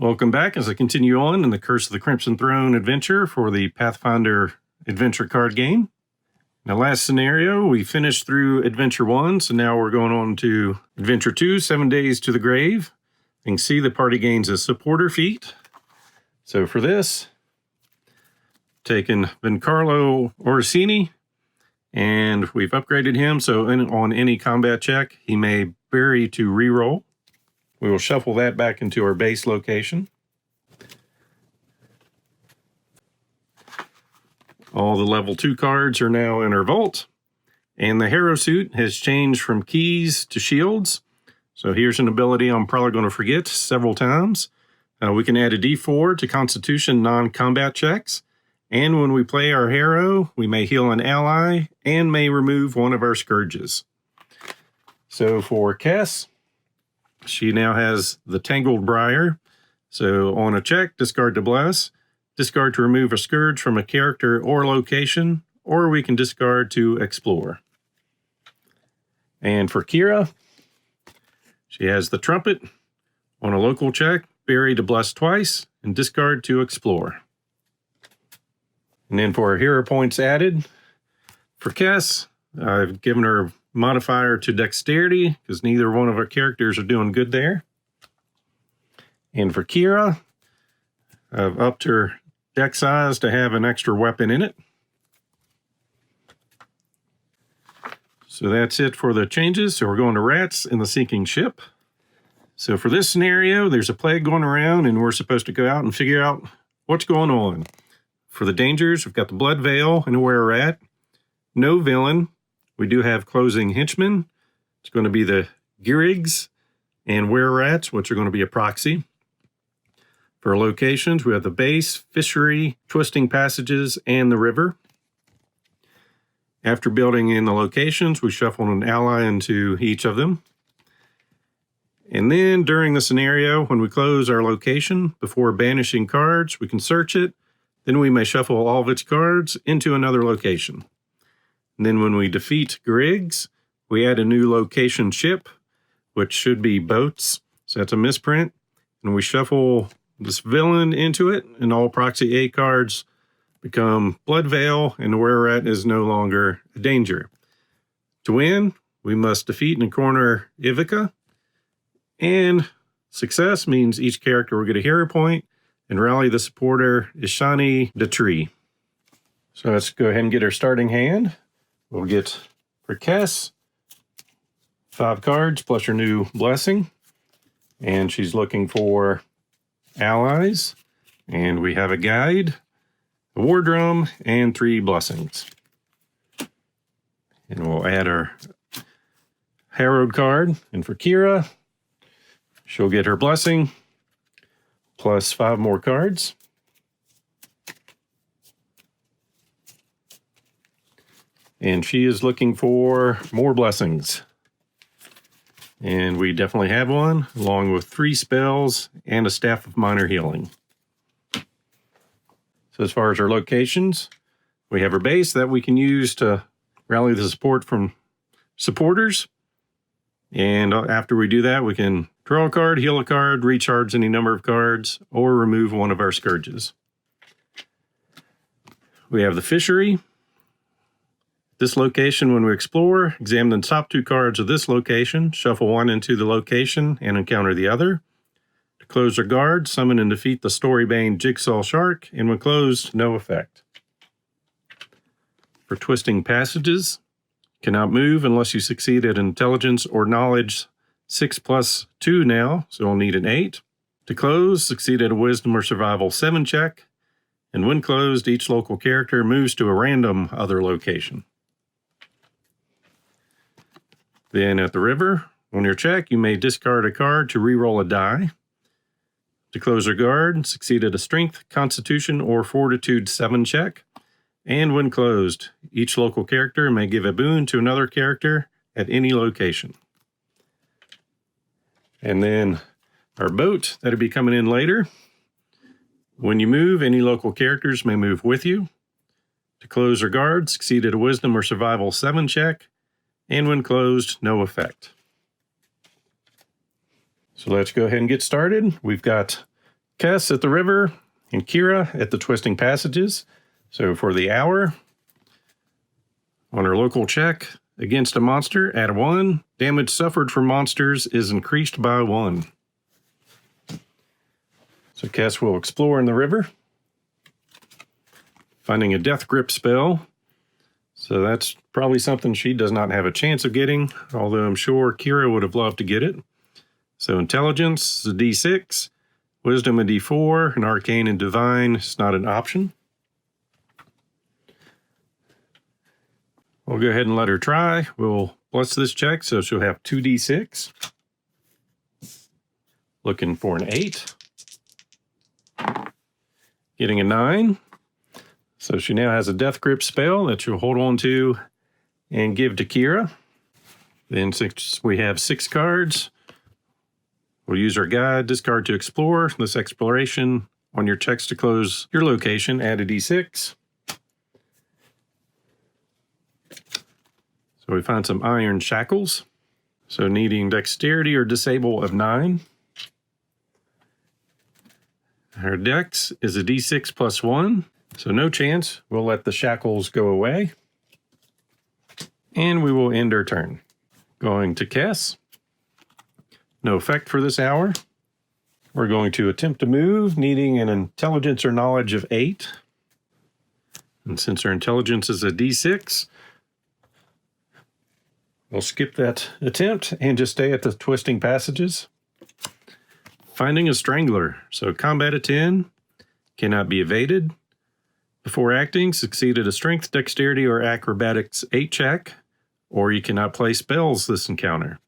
Welcome back as I continue on in the Curse of the Crimson Throne adventure for the Pathfinder Adventure Card Game. In the last scenario, we finished through Adventure 1, so now we're going on to Adventure 2, 7 Days to the Grave. You can see the party gains a supporter feat. So for this, taken Vincarlo Orsini, and we've upgraded him, so on any combat check, he may bury to reroll. We will shuffle that back into our base location. All the level 2 cards are now in our vault. And the hero suit has changed from keys to shields. So here's an ability I'm probably going to forget several times. We can add a D4 to Constitution non-combat checks. And when we play our hero, we may heal an ally and may remove one of our scourges. So for Kess, she now has the Tangled Briar. So on a check, discard to bless, discard to remove a scourge from a character or location, or we can discard to explore. And for Kira, she has the Trumpet. On a local check, bury to bless twice, and discard to explore. And then for her hero points added, for Kess, I've given her modifier to dexterity because neither one of our characters are doing good there. And for Kira, I've upped her deck size to have an extra weapon in it. So that's it for the changes. So we're going to Rats in the Sinking Ship. So for this scenario, there's a plague going around and we're supposed to go out and figure out what's going on. For the dangers, we've got the Blood Veil and a Were-Rat. No villain. We do have closing henchmen. It's going to be the Girigs and Were-Rats, which are going to be a proxy. For locations, we have the base, fishery, twisting passages, and the river. After building in the locations, we shuffle an ally into each of them. And then during the scenario, when we close our location, before banishing cards, we can search it. Then we may shuffle all of its cards into another location. And then when we defeat Griggs, we add a new location ship, which should be boats. So that's a misprint. And we shuffle this villain into it, and all proxy A cards become Blood Veil, and the Were-Rat is no longer a danger. To win, we must defeat and corner Ivica. And success means each character will get a hero point, and rally the supporter Ishani Datri. So let's go ahead and get our starting hand. We'll get for Kess 5 cards plus her new blessing. And she's looking for allies. And we have a guide, a war drum, and 3 blessings. And we'll add our Harrowed card. And for Kira, she'll get her blessing plus 5 more cards. And she is looking for more blessings. And we definitely have one, along with 3 spells and a Staff of Minor Healing. So as far as our locations, we have our base that we can use to rally the support from supporters. And after we do that, we can draw a card, heal a card, recharge any number of cards, or remove one of our scourges. We have the fishery. This location, when we explore, examine the top 2 cards of this location, shuffle one into the location, and encounter the other. To close our guard, summon and defeat the Storybane Jigsaw Shark, and when closed, no effect. For twisting passages, cannot move unless you succeed at intelligence or knowledge 6+2 now, so we'll need an 8. To close, succeed at a wisdom or survival 7 check, and when closed, each local character moves to a random other location. Then at the river, on your check, you may discard a card to reroll a die. To close your guard, succeed at a strength, constitution, or fortitude 7 check. And when closed, each local character may give a boon to another character at any location. And then our boat, that'll be coming in later. When you move, any local characters may move with you. To close or guard, succeed at a wisdom or survival 7 check. And when closed, no effect. So let's go ahead and get started. We've got Kess at the river and Kira at the twisting passages. So for the hour, on our local check against a monster, add 1. Damage suffered from monsters is increased by 1. So Kess will explore in the river, finding a death grip spell. So that's probably something she does not have a chance of getting, although I'm sure Kira would have loved to get it. So intelligence is a D6, wisdom a D4, and arcane and divine is not an option. We'll go ahead and let her try. We'll bless this check, so she'll have 2d6. Looking for an 8. Getting a 9. So she now has a death grip spell that she'll hold on to and give to Kira. Then since we have 6 cards, we'll use our guide, discard to explore. This exploration, on your checks to close your location, add a d6. So we find some iron shackles. So needing dexterity or disable of 9. Our dex is a d6 plus 1. So no chance. We'll let the shackles go away. And we will end our turn. Going to Kess. No effect for this hour. We're going to attempt to move, needing an intelligence or knowledge of 8. And since our intelligence is a d6, we'll skip that attempt and just stay at the twisting passages. Finding a strangler. So combat at 10, cannot be evaded. Before acting, succeed at a strength, dexterity, or acrobatics 8 check, or you cannot play spells this encounter.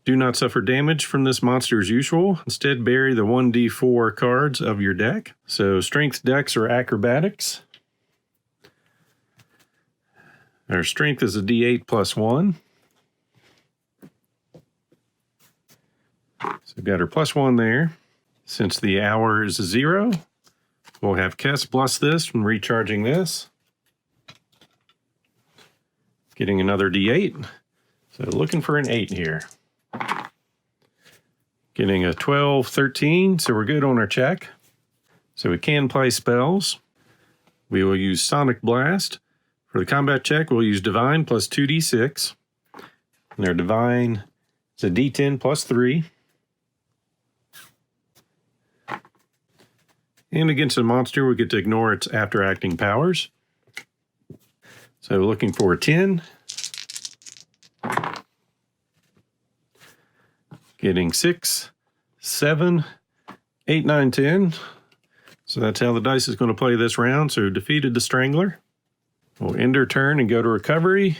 Do not suffer damage from this monster as usual. Instead, bury the 1d4 cards of your deck. So strength, dex, or acrobatics. Our strength is a d8 plus 1. So we've got our plus 1 there. Since the hour is a 0, we'll have Kess bless this from recharging this. Getting another d8. So looking for an 8 here. Getting a 12, 13, so we're good on our check. So we can play spells. We will use Sonic Blast. For the combat check, we'll use Divine plus 2d6. And our Divine is a d10 plus 3. And against a monster, we get to ignore its after-acting powers. So looking for a 10. Getting 6, 7, 8, 9, 10. So that's how the dice is going to play this round. So defeated the Strangler. We'll end our turn and go to recovery.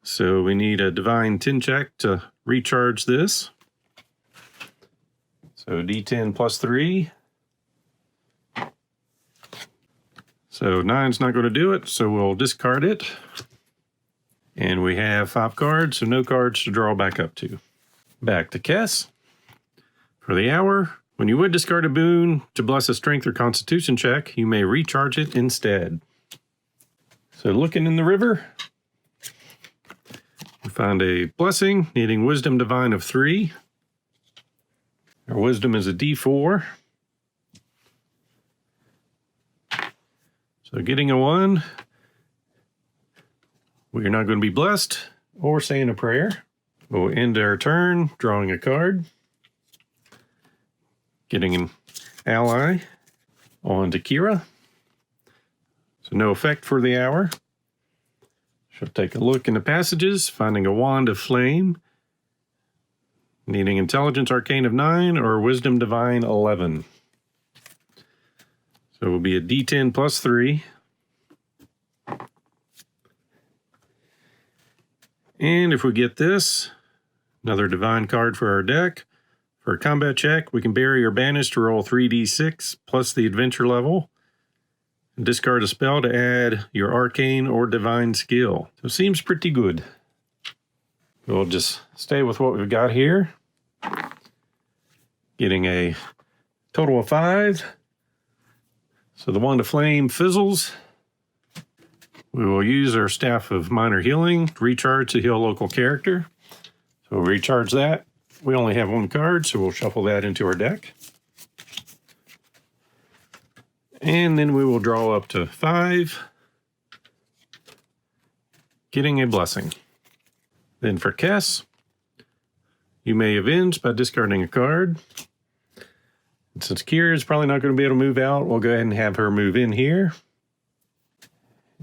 So we need a Divine 10 check to recharge this. So D10 plus 3. So 9's not going to do it, so we'll discard it. And we have 5 cards, so no cards to draw back up to. Back to Kess. For the hour, when you would discard a boon to bless a strength or constitution check, you may recharge it instead. So looking in the river, we find a blessing needing wisdom divine of 3. Our wisdom is a d4. So getting a 1, we are not going to be blessed or saying a prayer. We'll end our turn drawing a card. Getting an ally on to Kira. So no effect for the hour. She'll take a look in the passages, finding a wand of flame. Needing intelligence arcane of 9 or wisdom divine 11. So it will be a d10 plus 3. And if we get this, another divine card for our deck. For a combat check, we can bury or banish to roll 3d6 plus the adventure level. And discard a spell to add your arcane or divine skill. So it seems pretty good. We'll just stay with what we've got here. Getting a total of 5. So the wand of flame fizzles. We will use our staff of minor healing to recharge to heal local character. So we'll recharge that. We only have 1 card, so we'll shuffle that into our deck. And then we will draw up to 5, getting a blessing. Then for Kess, you may avenge by discarding a card. And since Kira is probably not going to be able to move out, we'll go ahead and have her move in here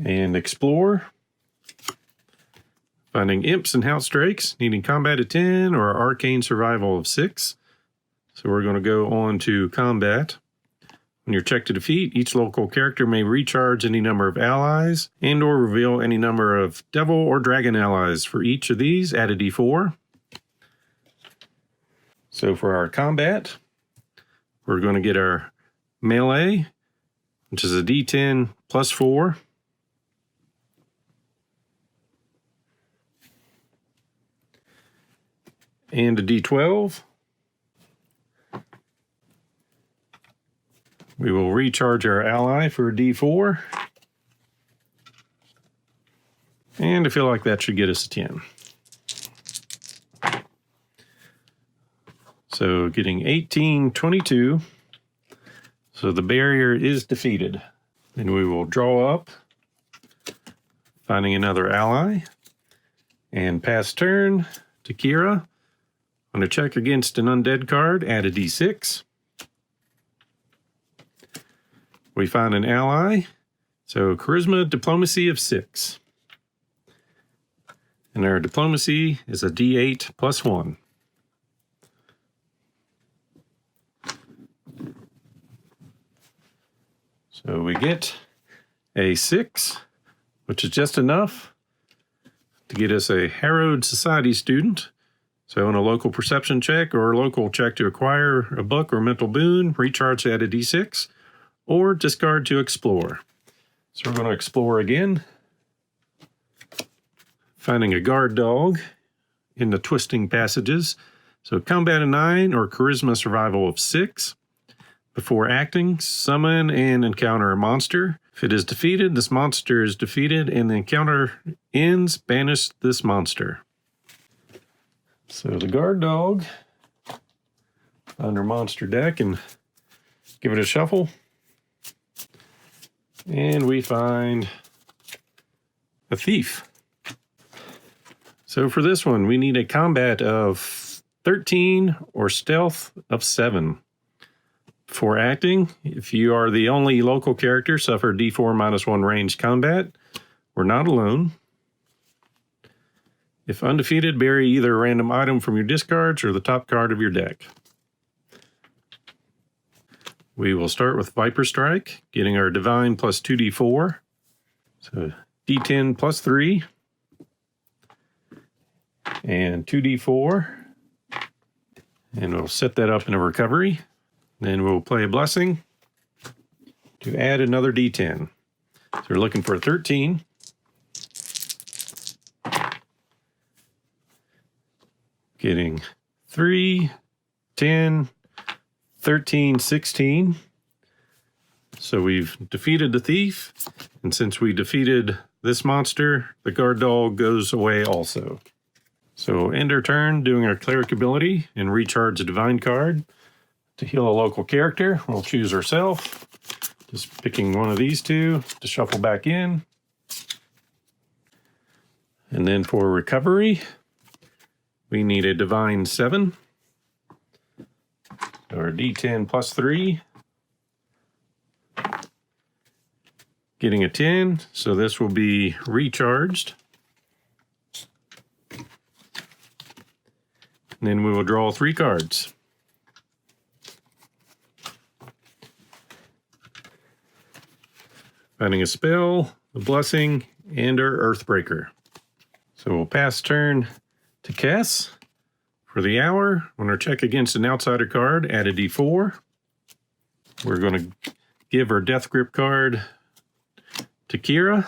and explore. Finding imps and house drakes, needing combat of 10 or arcane survival of 6. So we're going to go on to combat. When you're checked to defeat, each local character may recharge any number of allies and or reveal any number of devil or dragon allies. For each of these, add a d4. So for our combat, we're going to get our melee, which is a d10 plus 4. And a d12. We will recharge our ally for a d4. And I feel like that should get us a 10. So getting 18, 22. So the barrier is defeated. Then we will draw up, finding another ally, and pass turn to Kira. On a check against an undead card, add a d6. We find an ally, so charisma, diplomacy of 6. And our diplomacy is a d8 plus 1. So we get a 6, which is just enough to get us a Harrowed Society student. So in a local perception check or a local check to acquire a book or mental boon, recharge at a d6, or discard to explore. So we're going to explore again, finding a guard dog in the twisting passages. So combat of 9 or charisma survival of 6. Before acting, summon and encounter a monster. If it is defeated, this monster is defeated and the encounter ends, banish this monster. So the guard dog, find our monster deck and give it a shuffle. And we find a thief. So for this one, we need a combat of 13 or stealth of 7. For acting, if you are the only local character, suffer d4 minus 1 range combat. We're not alone. If undefeated, bury either a random item from your discards or the top card of your deck. We will start with Viper Strike, getting our Divine plus 2d4. So d10 plus 3. And 2d4. And we'll set that up in a recovery. Then we'll play a Blessing to add another d10. So we're looking for a 13. Getting 3, 10, 13, 16. So we've defeated the thief. And since we defeated this monster, the guard dog goes away also. So end our turn doing our cleric ability and recharge a divine card. To heal a local character, we'll choose ourselves. Just picking one of these two to shuffle back in. And then for recovery, we need a Divine 7. Or D10 plus 3. Getting a 10, so this will be recharged. And then we will draw 3 cards. Finding a spell, a blessing, and our Earthbreaker. So we'll pass turn to Kess. For the hour, when our check against an outsider card, add a d4. We're going to give our Death Grip card to Kira,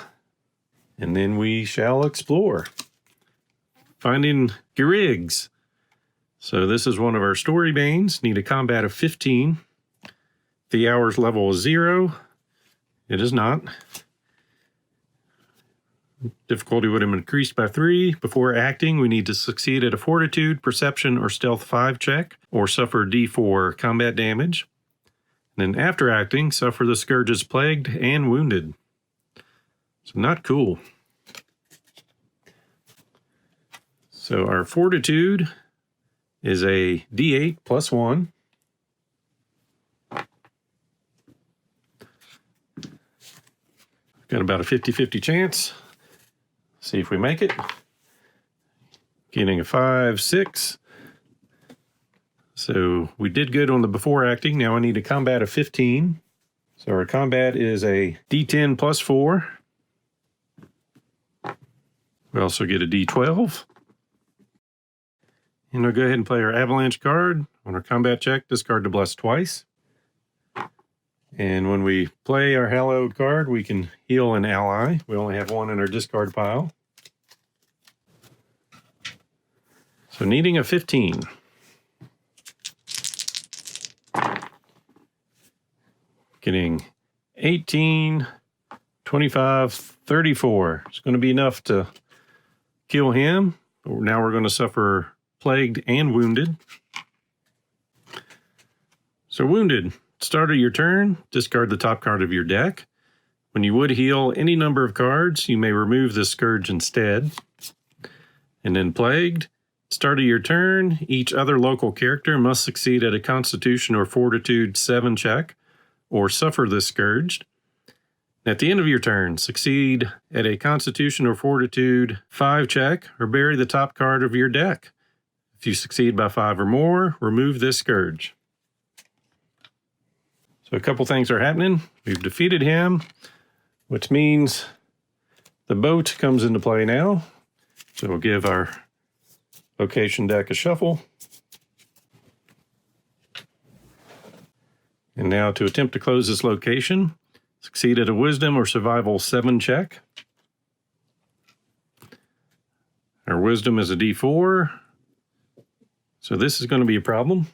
and then we shall explore. Finding Giriggs. So this is one of our story banes. Need a combat of 15. The hour's level is 0. It is not. Difficulty would have increased by 3. Before acting, we need to succeed at a Fortitude, Perception, or Stealth 5 check, or suffer d4 combat damage. And then after acting, suffer the scourges plagued and wounded. So not cool. So our fortitude is a D8 plus 1. Got about a 50-50 chance. See if we make it. Getting a 5, 6. So we did good on the before acting. Now I need a combat of 15. So our combat is a D10 plus 4. We also get a D12. And we'll go ahead and play our avalanche card. On our combat check, discard the bless twice. And when we play our hallowed card, we can heal an ally. We only have one in our discard pile. So needing a 15. Getting 18, 25, 34. It's going to be enough to kill him. But now we're going to suffer plagued and wounded. So wounded. Start of your turn, discard the top card of your deck. When you would heal any number of cards, you may remove the scourge instead. And then plagued. Start of your turn, each other local character must succeed at a Constitution or Fortitude 7 check, or suffer the scourged. At the end of your turn, succeed at a Constitution or Fortitude 5 check, or bury the top card of your deck. If you succeed by 5 or more, remove this scourge. So a couple things are happening. We've defeated him, which means the boat comes into play now. So we'll give our location deck a shuffle. And now to attempt to close this location, succeed at a Wisdom or Survival 7 check. Our Wisdom is a D4. So this is going to be a problem.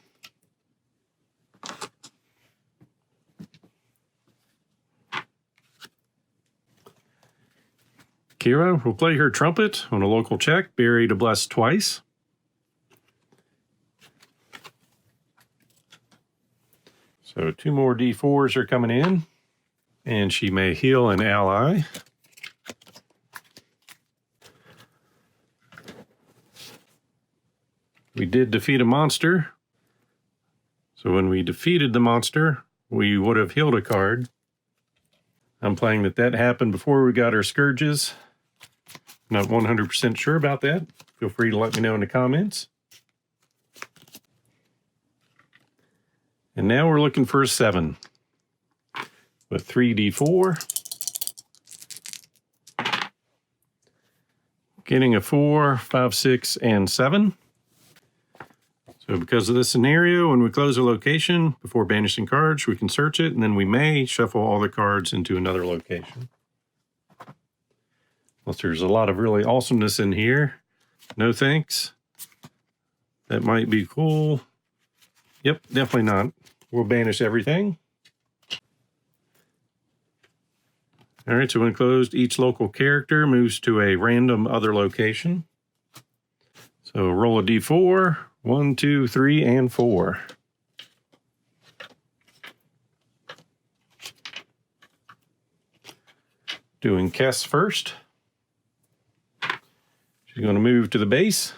Kira will play her trumpet on a local check, bury to bless twice. So 2 more D4s are coming in, and she may heal an ally. We did defeat a monster. So when we defeated the monster, we would have healed a card. I'm playing that happened before we got our scourges. Not 100% sure about that. Feel free to let me know in the comments. And now we're looking for a 7 with 3D4. Getting a 4, 5, 6, and 7. So because of this scenario, when we close a location before banishing cards, we can search it, and then we may shuffle all the cards into another location. Unless there's a lot of really awesomeness in here. No thanks. That might be cool. Yep, definitely not. We'll banish everything. All right, so when closed, each local character moves to a random other location. So roll a D4, 1, 2, 3, and 4. Doing Kess first. She's going to move to the base.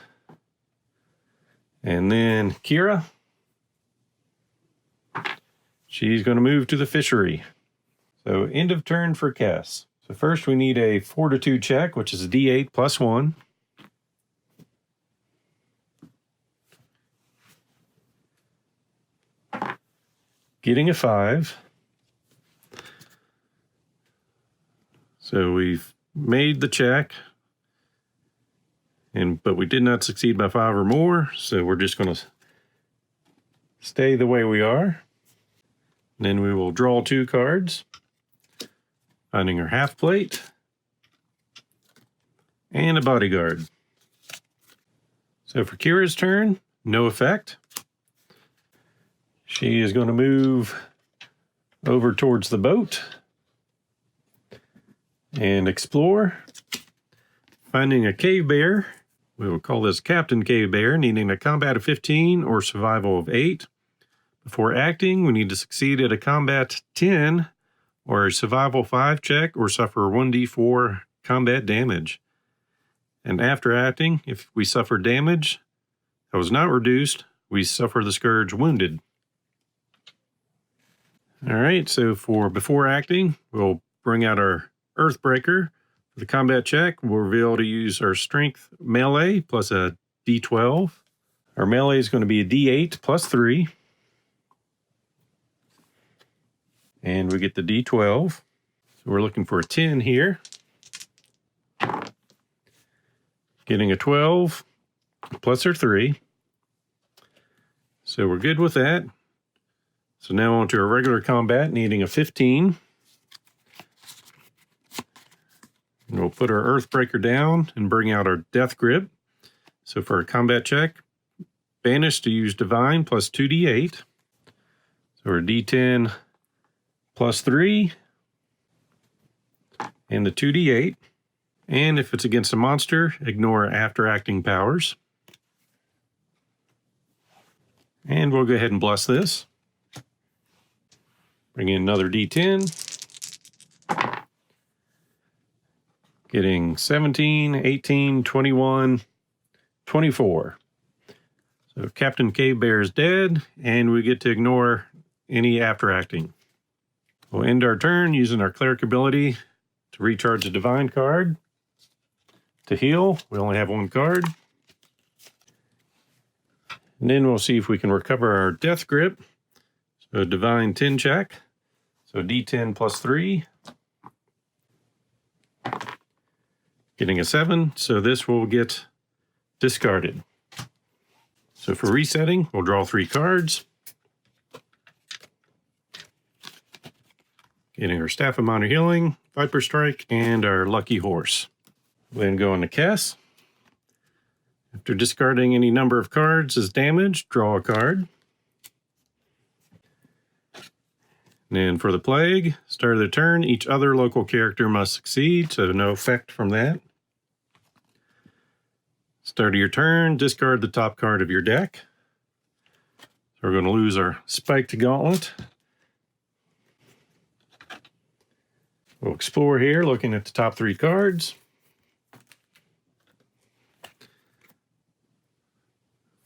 And then Kira. She's going to move to the fishery. So end of turn for Kess. So first we need a Fortitude check, which is a D8 plus 1. Getting a 5. So we've made the check. But we did not succeed by 5 or more, so we're just going to stay the way we are. And then we will draw 2 cards, finding our half plate and a bodyguard. So for Kira's turn, no effect. She is going to move over towards the boat and explore, finding a cave bear. We will call this Captain Cave Bear, needing a combat of 15 or survival of 8. Before acting, we need to succeed at a combat 10 or a survival 5 check or suffer 1d4 combat damage. And after acting, if we suffer damage that was not reduced, we suffer the Scourge wounded. All right, so for before acting, we'll bring out our Earthbreaker. For the combat check, we'll be able to use our Strength melee plus a d12. Our melee is going to be a d8 plus 3. And we get the d12. So we're looking for a 10 here. Getting a 12 plus our 3. So we're good with that. So now on to our regular combat, needing a 15. And we'll put our Earthbreaker down and bring out our Death Grip. So for a combat check, banish to use Divine plus 2d8. So our d10 plus 3. And the 2d8. And if it's against a monster, ignore after acting powers. And we'll go ahead and bless this. Bring in another d10. Getting 17, 18, 21, 24. So Captain Cave Bear is dead, and we get to ignore any after acting. We'll end our turn using our Cleric ability to recharge a Divine card. To heal, we only have one card. And then we'll see if we can recover our Death Grip. So Divine 10 check. So D10 plus 3. Getting a 7, so this will get discarded. So for resetting, we'll draw 3 cards. Getting our Staff of Minor Healing, Viper Strike, and our Lucky Horse. Then go into Kess. After discarding any number of cards as damaged, draw a card. And then for the Plague, start of the turn, each other local character must succeed, so no effect from that. Start of your turn, discard the top card of your deck. So we're going to lose our Spiked Gauntlet. We'll explore here, looking at the top 3 cards.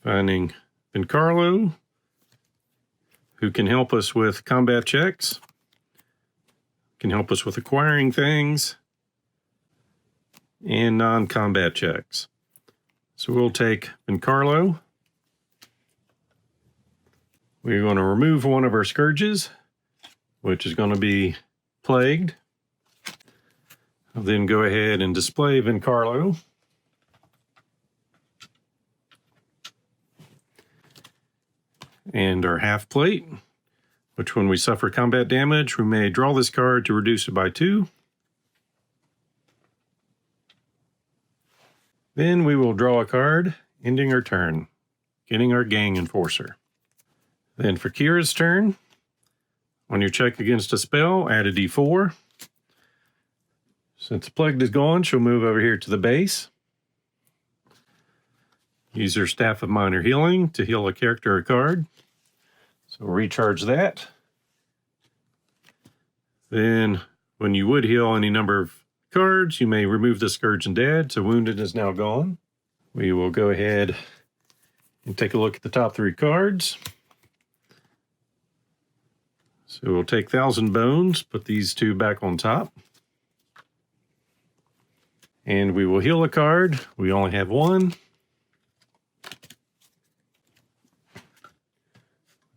Finding Vincarlo, who can help us with combat checks, can help us with acquiring things, and non-combat checks. So we'll take Vincarlo. We're going to remove one of our Scourges, which is going to be Plagued. I'll then go ahead and display Vincarlo. And our half plate, which when we suffer combat damage, we may draw this card to reduce it by 2. Then we will draw a card, ending our turn, getting our Gang Enforcer. Then for Kira's turn, on your check against a spell, add a d4. Since Plagued is gone, she'll move over here to the base. Use her Staff of Minor Healing to heal a character or card. So recharge that. Then, when you would heal any number of cards, you may remove the Scourge and Dead, so Wounded is now gone. We will go ahead and take a look at the top 3 cards. So we'll take 1,000 Bones, put these 2 back on top. And we will heal a card. We only have 1.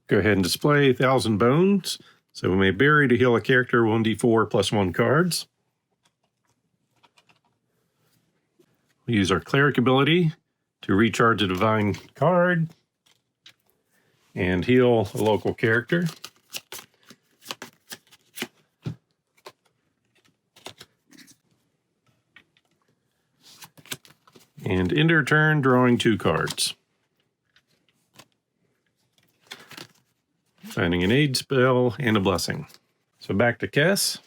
Go ahead and display 1,000 Bones. So we may bury to heal a character 1d4 plus 1 cards. We use our Cleric ability to recharge a Divine card and heal a local character. And end our turn drawing 2 cards. Finding an aid spell and a blessing. So back to Kess.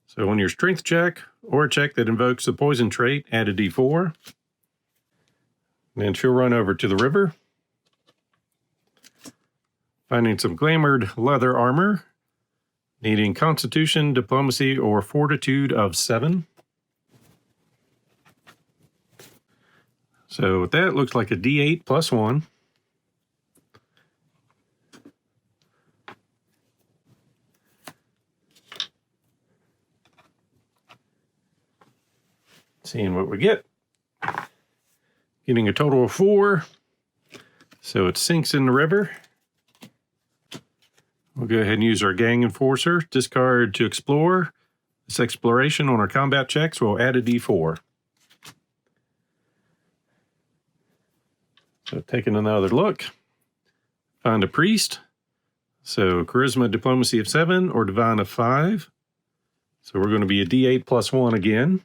So on your strength check or a check that invokes the poison trait, add a d4. And then she'll run over to the river. Finding some glamored leather armor, needing Constitution, Diplomacy, or Fortitude of 7. So with that, looks like a D8 plus 1. Seeing what we get. Getting a total of 4. So it sinks in the river. We'll go ahead and use our Gang Enforcer. Discard to explore. This exploration on our combat checks will add a D4. So taking another look. Find a priest. So Charisma, Diplomacy of 7 or Divine of 5. So we're going to be a D8 plus 1 again.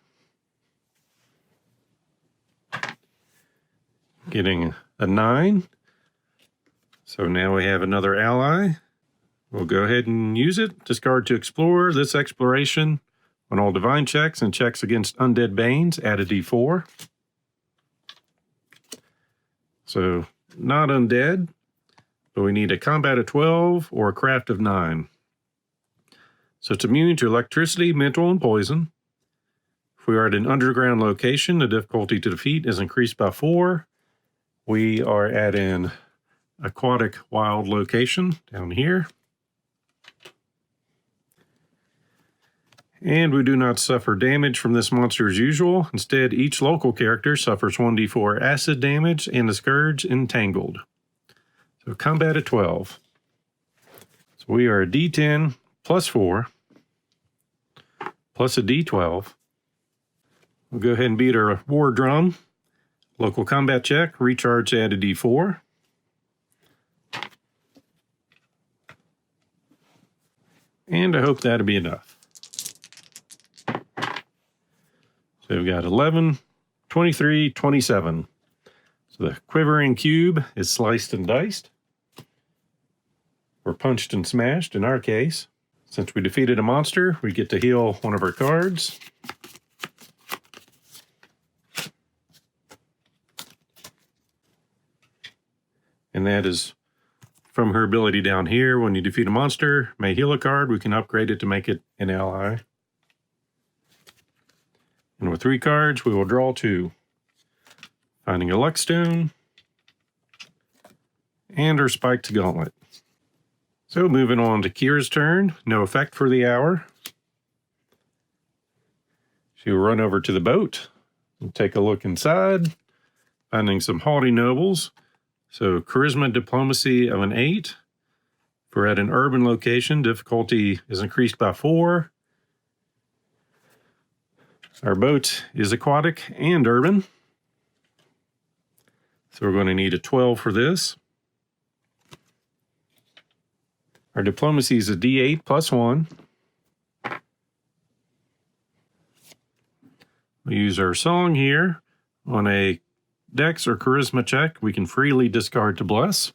Getting a 9. So now we have another ally. We'll go ahead and use it. Discard to explore. This exploration on all divine checks and checks against undead banes, add a D4. So not undead, but we need a combat of 12 or a craft of 9. So it's immune to electricity, mental, and poison. If we are at an underground location, the difficulty to defeat is increased by 4. We are at an aquatic wild location down here. And we do not suffer damage from this monster as usual. Instead, each local character suffers 1d4 acid damage and the Scourge Entangled. So combat at 12. So we are a D10 plus 4 plus a D12. We'll go ahead and beat our war drum. Local combat check, recharge, add a D4. And I hope that'll be enough. So we've got 11, 23, 27. So the quivering cube is sliced and diced. Or punched and smashed in our case. Since we defeated a monster, we get to heal one of our cards. And that is from her ability down here. When you defeat a monster, may heal a card. We can upgrade it to make it an ally. And with 3 cards, we will draw 2. Finding a luck stone. And our spiked gauntlet. So moving on to Kira's turn. No effect for the hour. She will run over to the boat and take a look inside. Finding some haughty nobles. So Charisma, Diplomacy of an 8. If we're at an urban location, difficulty is increased by 4. Our boat is aquatic and urban. So we're going to need a 12 for this. Our diplomacy is a D8 plus 1. We use our song here. On a Dex or Charisma check, we can freely discard to bless.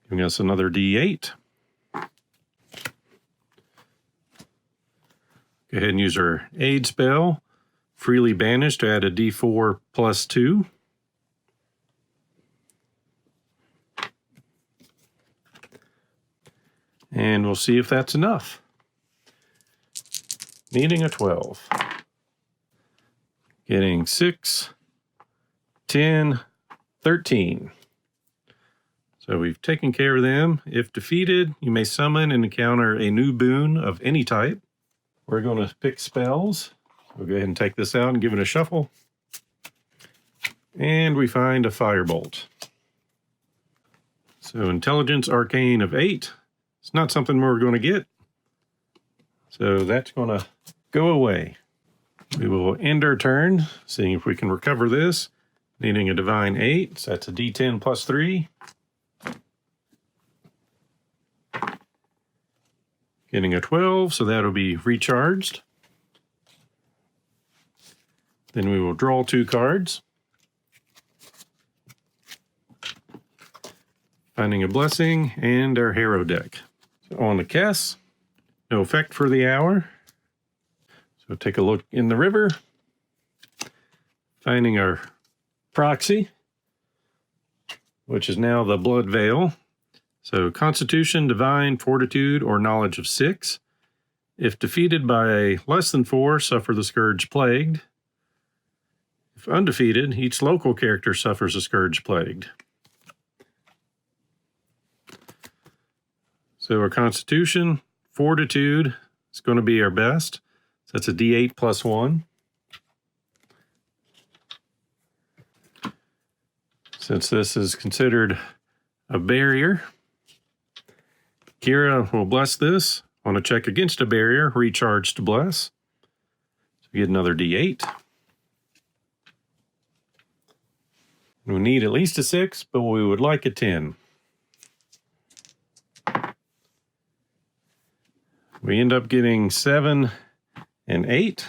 Giving us another D8. Go ahead and use our aid spell. Freely banish to add a D4 plus 2. And we'll see if that's enough. Needing a 12. Getting 6, 10, 13. So we've taken care of them. If defeated, you may summon and encounter a new boon of any type. We're going to pick spells. We'll go ahead and take this out and give it a shuffle. And we find a firebolt. So Intelligence Arcane of 8. It's not something we're going to get. So that's going to go away. We will end our turn, seeing if we can recover this. Needing a Divine 8, so that's a D10 plus 3. Getting a 12, so that'll be recharged. Then we will draw 2 cards. Finding a Blessing and our Hero deck. So on the cast, no effect for the hour. So take a look in the river. Finding our proxy, which is now the Blood Veil. So Constitution, Divine, Fortitude, or Knowledge of 6. If defeated by less than 4, suffer the Scourge Plagued. If undefeated, each local character suffers a Scourge Plagued. So our Constitution, Fortitude is going to be our best. So that's a D8 plus 1. Since this is considered a barrier, Kira will bless this. On a check against a barrier, recharge to bless. So we get another D8. We need at least a 6, but we would like a 10. We end up getting 7 and 8.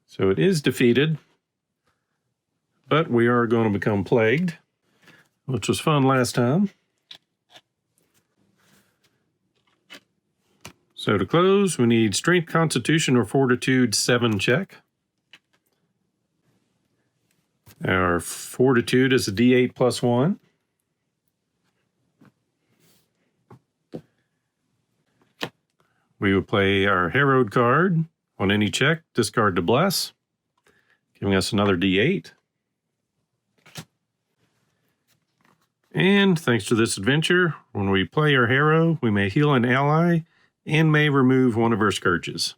So it is defeated, but we are going to become plagued, which was fun last time. So to close, we need Strength, Constitution, or Fortitude 7 check. Our Fortitude is a D8 plus 1. We would play our Herald card. On any check, discard to bless, giving us another D8. And thanks to this adventure, when we play our hero, we may heal an ally and may remove one of our scourges.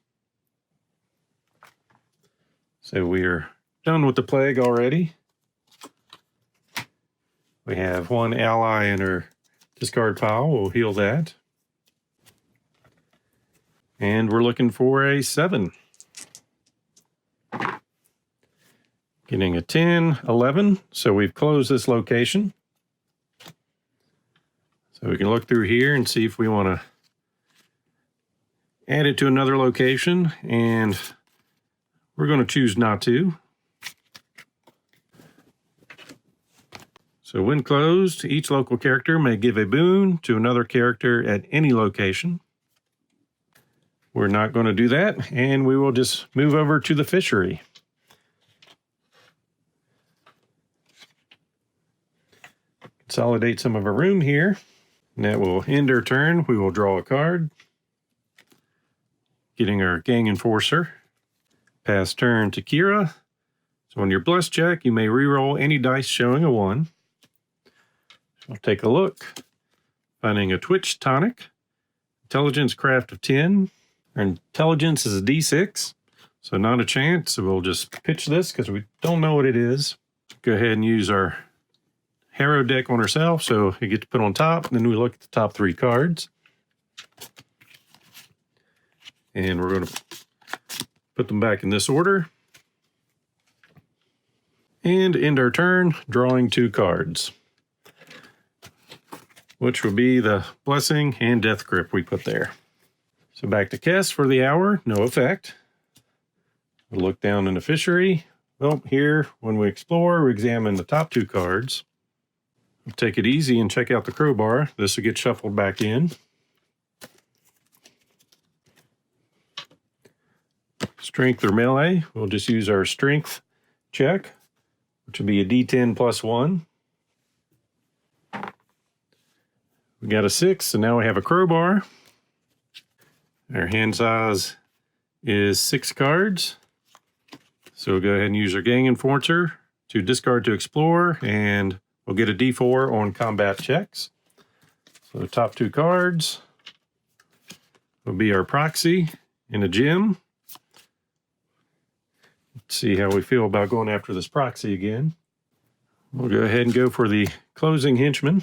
So we are done with the plague already. We have one ally in our discard pile. We'll heal that. And we're looking for a 7. Getting a 10, 11. So we've closed this location. So we can look through here and see if we want to add it to another location, and we're going to choose not to. So when closed, each local character may give a boon to another character at any location. We're not going to do that, and we will just move over to the fishery. Consolidate some of our room here, and that will end our turn. We will draw a card. Getting our Gang Enforcer. Pass turn to Kira. So on your bless check, you may reroll any dice showing a 1. We'll take a look. Finding a Twitch tonic. Intelligence craft of 10. Our intelligence is a D6, so not a chance. So we'll just pitch this because we don't know what it is. Go ahead and use our Hero deck on ourselves, so you get to put on top, and then we look at the top 3 cards. And we're going to put them back in this order. And end our turn drawing 2 cards, which will be the Blessing and Death Grip we put there. So back to Kess for the hour, no effect. We'll look down in the fishery. Well, here, when we explore, we examine the top 2 cards. We'll take it easy and check out the crowbar. This will get shuffled back in. Strength or melee, we'll just use our strength check, which will be a D10 plus 1. We got a 6, and now we have a crowbar. Our hand size is 6 cards. So we'll go ahead and use our Gang Enforcer to discard to explore, and we'll get a D4 on combat checks. So the top 2 cards will be our Proxy and a Gem. Let's see how we feel about going after this Proxy again. We'll go ahead and go for the closing henchman.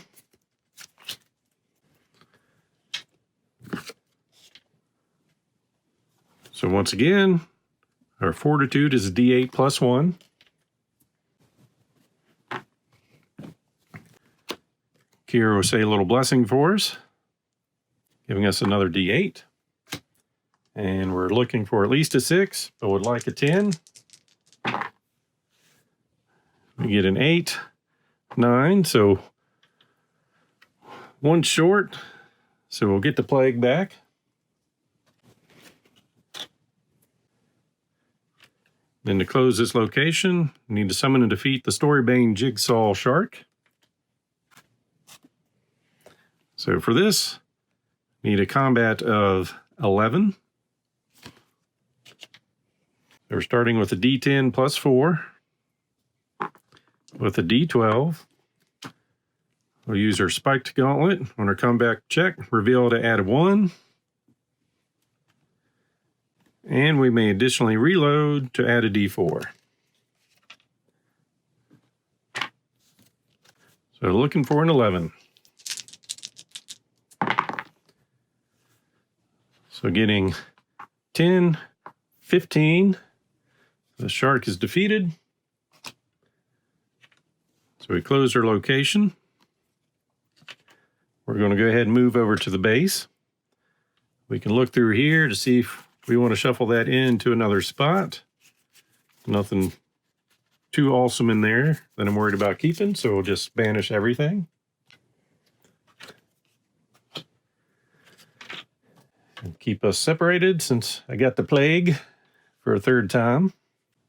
So once again, our Fortitude is a D8 plus 1. Kira will say a little blessing for us, giving us another D8. And we're looking for at least a 6, but would like a 10. We get an 8, 9, so 1 short. So we'll get the plague back. Then to close this location, we need to summon and defeat the Storybane Jigsaw Shark. So for this, need a combat of 11. So we're starting with a D10 plus 4. With a D12. We'll use our spiked gauntlet on our comeback check, reveal to add a 1. And we may additionally reload to add a D4. So looking for an 11. So getting 10, 15. The shark is defeated. So we close our location. We're going to go ahead and move over to the base. We can look through here to see if we want to shuffle that into another spot. Nothing too awesome in there that I'm worried about keeping, so we'll just banish everything. And keep us separated since I got the plague for a third time.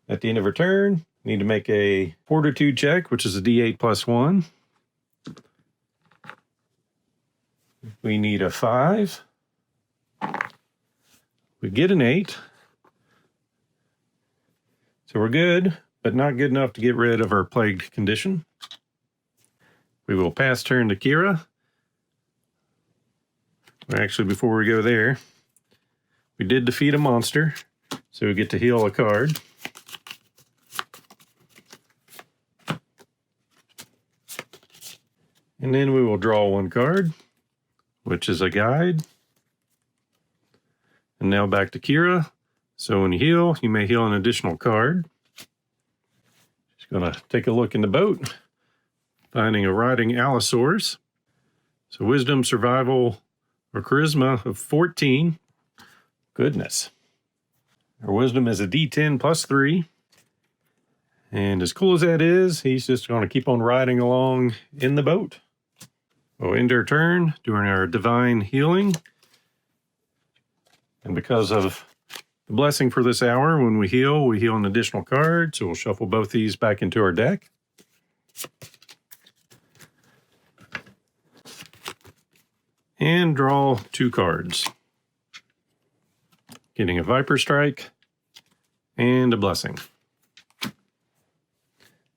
At the end of our turn, need to make a fortitude check, which is a D8 plus 1. We need a 5. We get an 8. So we're good, but not good enough to get rid of our plagued condition. We will pass turn to Kira. Actually, before we go there, we did defeat a monster, so we get to heal a card. And then we will draw one card, which is a guide. And now back to Kira. So when you heal, you may heal an additional card. Just gonna take a look in the boat, finding a riding Allosaurus. So wisdom, survival, or charisma of 14. Goodness. Our wisdom is a D10 plus 3. And as cool as that is, he's just gonna keep on riding along in the boat. We'll end our turn doing our divine healing. And because of the blessing for this hour, when we heal an additional card. So we'll shuffle both these back into our deck. And draw 2 cards. Getting a Viper Strike and a Blessing.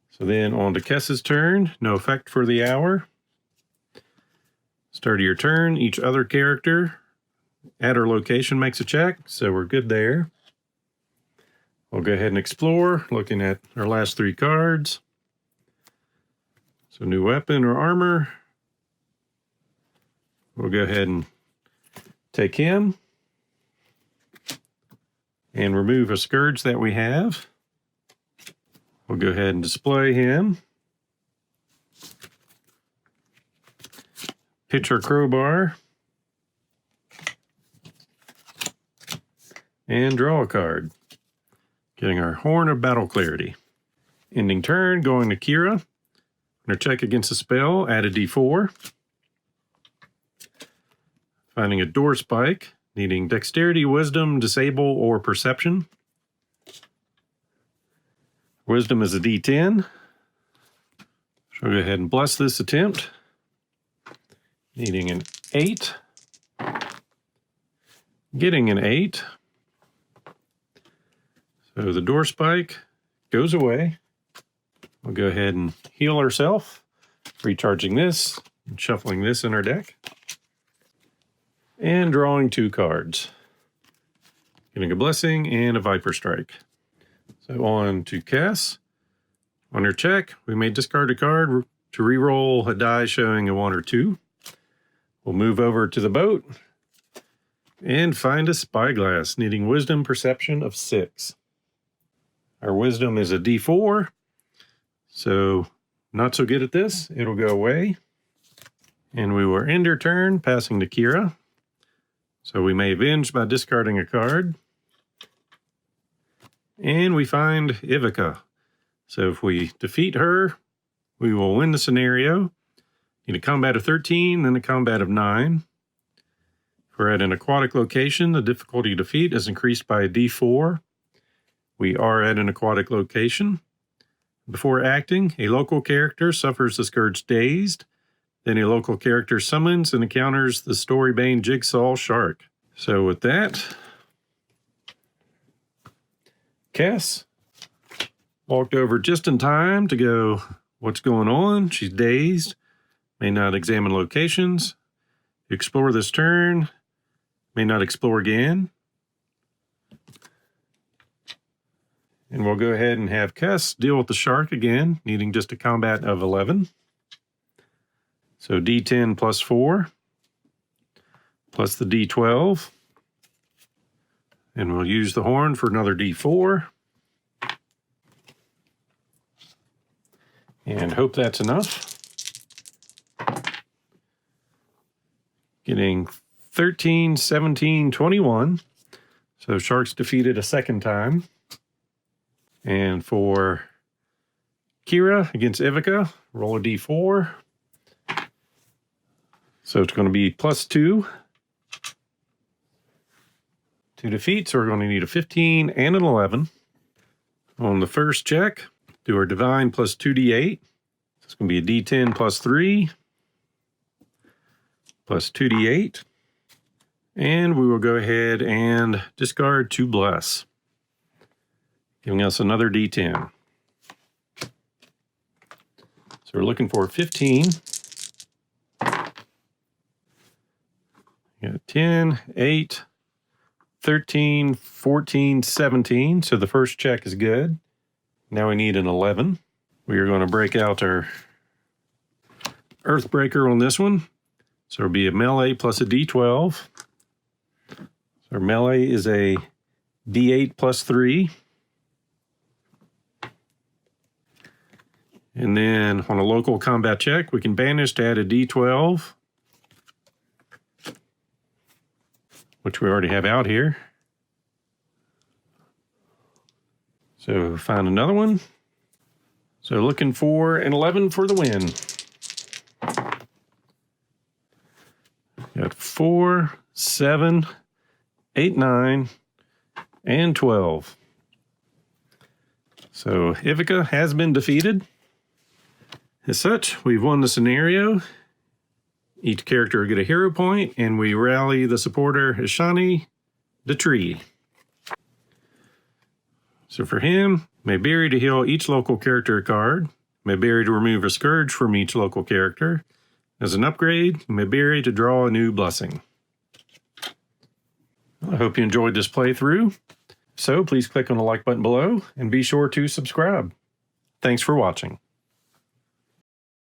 So then on to Kess's turn. No effect for the hour. Start of your turn, each other character at our location makes a check, so we're good there. We'll go ahead and explore, looking at our last 3 cards. So new weapon or armor. We'll go ahead and take him. And remove a scourge that we have. We'll go ahead and display him. Pitch our crowbar. And draw a card. Getting our Horn of Battle Clarity. Ending turn, going to Kira. On her check against a spell, add a D4. Finding a door spike, needing dexterity, wisdom, disable, or perception. Wisdom is a D10. So I'll go ahead and bless this attempt. Needing an 8. Getting an 8. So the door spike goes away. We'll go ahead and heal ourselves, recharging this and shuffling this in our deck. And drawing 2 cards. Getting a Blessing and a Viper Strike. So on to Cass. On her check, we may discard a card to re-roll a die showing a 1 or 2. We'll move over to the boat and find a spyglass, needing wisdom perception of 6. Our wisdom is a D4, so not so good at this. It'll go away. And we will end our turn, passing to Kira. So we may avenge by discarding a card. And we find Ivica. So if we defeat her, we will win the scenario. Need a combat of 13, then a combat of 9. If we're at an aquatic location, the difficulty to defeat is increased by a D4. We are at an aquatic location. Before acting, a local character suffers the scourge dazed, Then a local character summons and encounters the Storybane Jigsaw Shark. So with that, Cass walked over just in time to go, what's going on? She's dazed, may not examine locations, explore this turn, may not explore again. And we'll go ahead and have Cass deal with the shark again, needing just a combat of 11. So D10 plus 4, plus the D12. And we'll use the horn for another D4. And hope that's enough. Getting 13, 17, 21. So shark's defeated a second time. And for Kira against Ivica, roll a D4. So it's going to be plus 2 to defeat. So we're going to need a 15 and an 11. On the first check, do our divine plus 2d8. So it's going to be a d10 plus 3 plus 2d8. And we will go ahead and discard 2 bless, giving us another d10. So we're looking for 15. Yeah, 10, 8, 13, 14, 17. So the first check is good. Now we need an 11. We are going to break out our Earthbreaker on this one. So it'll be a melee plus a d12. So our melee is a d8 plus 3. And then on a local combat check, we can banish to add a d12, which we already have out here. So find another one. So looking for an 11 for the win. Got 4, 7, 8, 9, and 12. So Ivica has been defeated. As such, we've won the scenario. Each character will get a hero point, and we rally the supporter Ishani, the tree. So for him, Mayberry to heal each local character a card, Mayberry to remove a scourge from each local character. As an upgrade, Mayberry to draw a new blessing. I hope you enjoyed this playthrough. So please click on the like button below and be sure to subscribe. Thanks for watching.